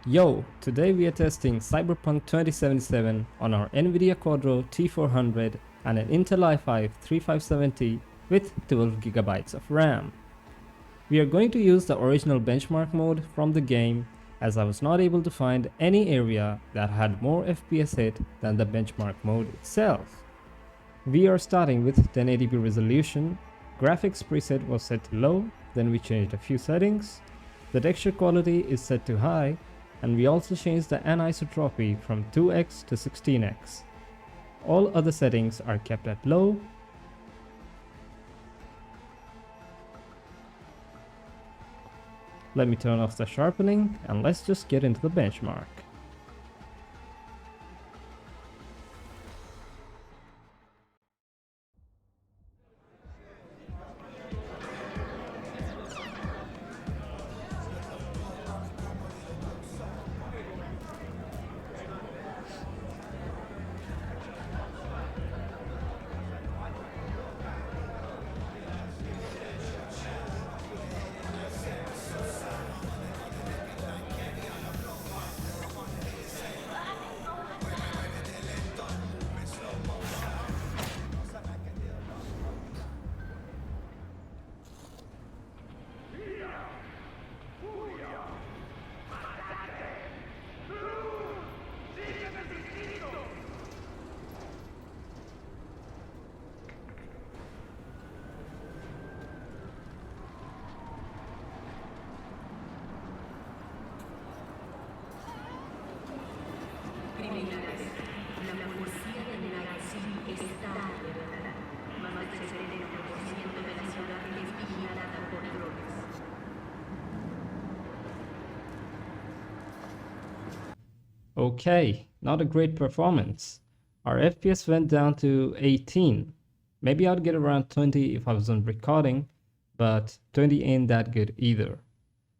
Yo, today we are testing Cyberpunk 2077 on our NVIDIA Quadro T400 and an Intel i5 3570 with 12GB of RAM. We are going to use the original benchmark mode from the game as I was not able to find any area that had more FPS hit than the benchmark mode itself. We are starting with 1080p resolution, graphics preset was set to low, then we changed a few settings, the texture quality is set to high, and we also changed the anisotropy from 2x to 16x. All other settings are kept at low. Let me turn off the sharpening and let's just get into the benchmark. La policía de Leipzig está alerta. Más del 70% de la ciudad es vigilada por drones. Okay, not a great performance. Our FPS went down to 18. Maybe I'd get around 20 if I wasn't recording, but 20 ain't that good either.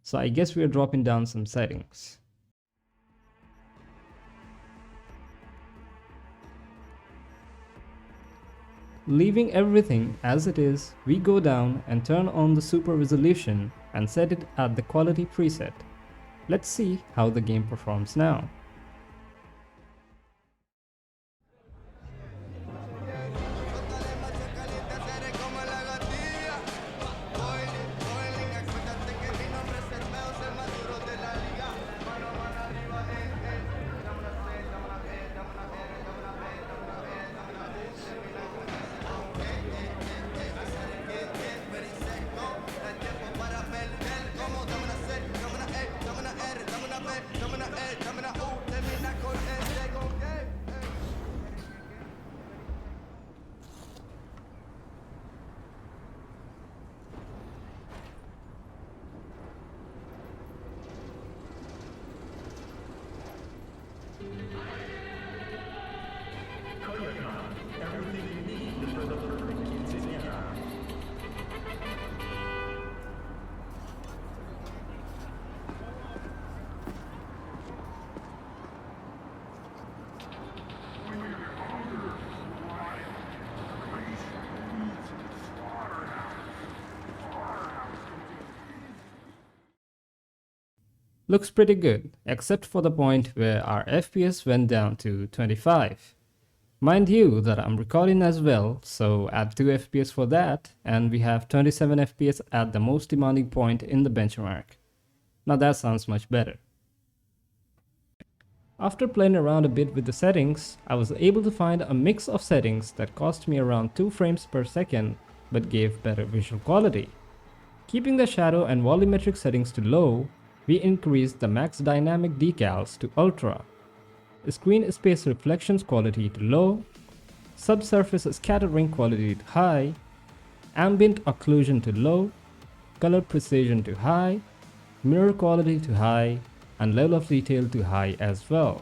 So I guess we're dropping down some settings. Leaving everything as it is, we go down and turn on the super resolution and set it at the quality preset. Let's see how the game performs now. Looks pretty good, except for the point where our FPS went down to 25. Mind you that I'm recording as well, so add 2 FPS for that, and we have 27 FPS at the most demanding point in the benchmark. Now that sounds much better. After playing around a bit with the settings, I was able to find a mix of settings that cost me around 2 frames per second but gave better visual quality. Keeping the shadow and volumetric settings to low, we increased the max dynamic decals to ultra, screen space reflections quality to low, subsurface scattering quality to high, ambient occlusion to low, color precision to high, mirror quality to high, and level of detail to high as well.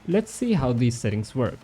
Let's see how these settings work.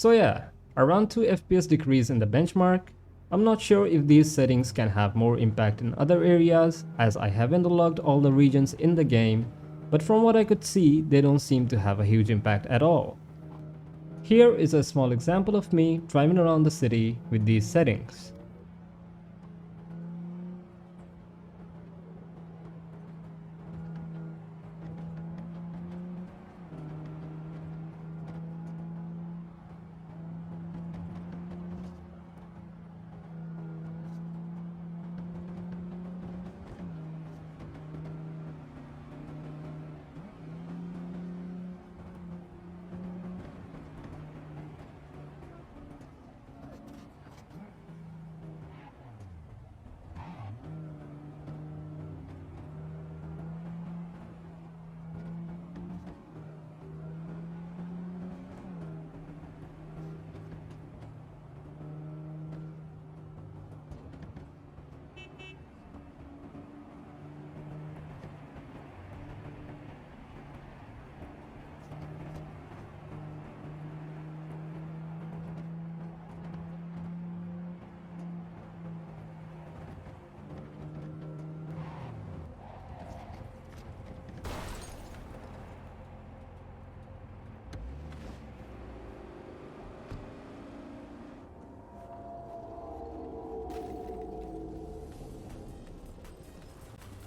So yeah, around 2 FPS decrease in the benchmark. I'm not sure if these settings can have more impact in other areas, as I haven't unlocked all the regions in the game, but from what I could see, they don't seem to have a huge impact at all. Here is a small example of me driving around the city with these settings.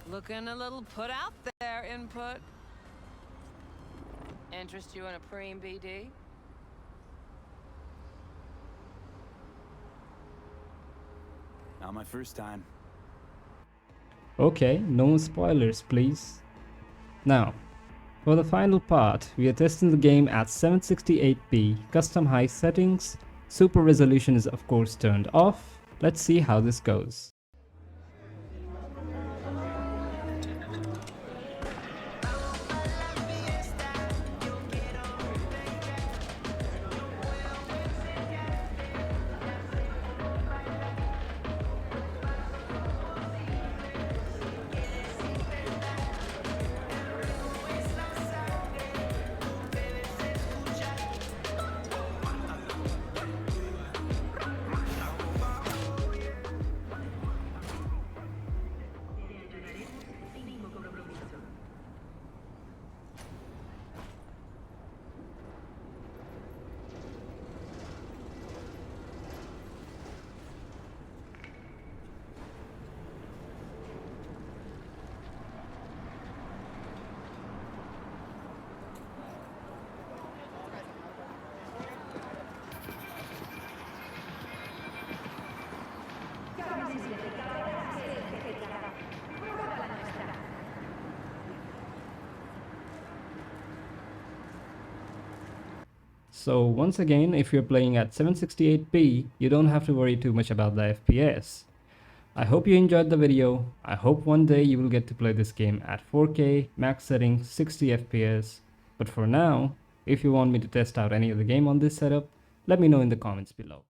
Looking a little put out there, input. Interest you in a preem BD? Not my first time. Okay, no spoilers please. Now, for the final part, we are testing the game at 768p, custom high settings, super resolution is of course turned off. Let's see how this goes. So once again, if you're playing at 768p, you don't have to worry too much about the FPS. I hope you enjoyed the video. I hope one day you will get to play this game at 4K, max settings, 60 FPS. But for now, if you want me to test out any other game on this setup, let me know in the comments below.